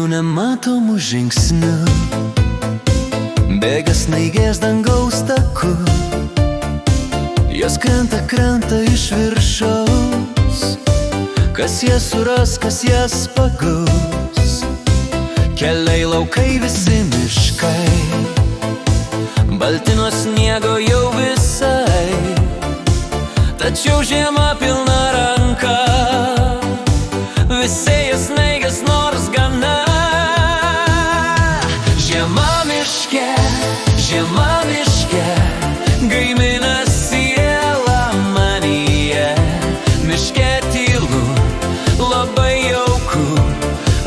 nematomų žingsnių, bėga snaigės dangaus taku. Jos krenta iš viršaus, kas jas suras, kas jas pagaus. Keliai, laukai, visi miškai, balti nuo sniego jau visai, tačiau žiema pilna ranka, visi jas snaigės nors gana. Žiema miške, gaimina sielą manyje. Miške tylu, labai jauku,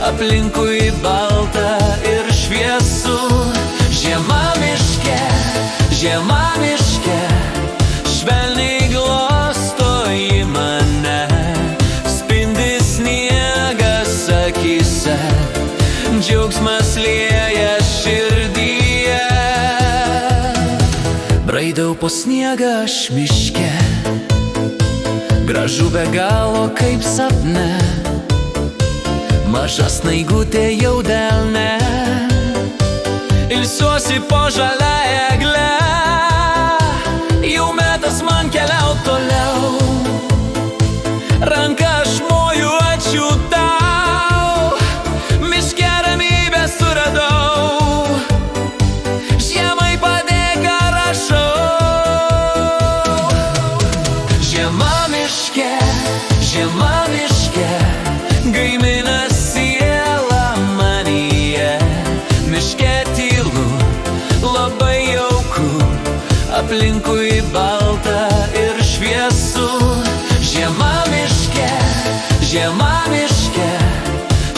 aplinkui balta ir šviesu. Žiema miške, švelniai glosto į mane. Spindi sniegas akyse, džiaugsmas lieja širdyje. Braidau po sniegą aš miške, gražu be galo kaip sapne. Maža snaigutė jau delne, ilsiuosi po žalia egle. Jau metas man keliaut toliau, ranka aš moju ačiū tau. Miške ramybę suradau, žiemai padėką rašau. Žiema miške, gaimina sielą manyje. Miške tylu, labai jauku, aplinkui balta ir šviesu. Žiema miške,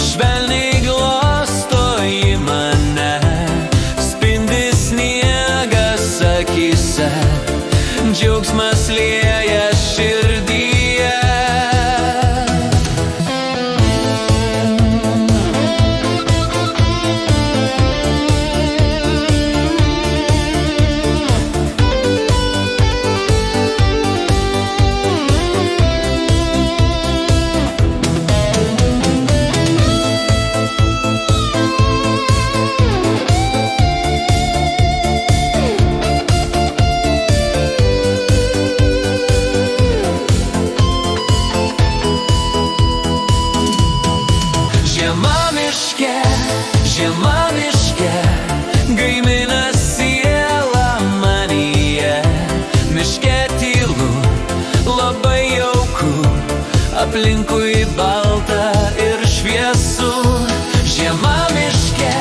švelniai glosto į mane. Spindi sniegas akyse, džiaugsmas lieja širdyje. Žiema miške, gaimina sielą manyje. Miške tylu, labai jauku, aplinkui balta ir šviesu. Žiema miške,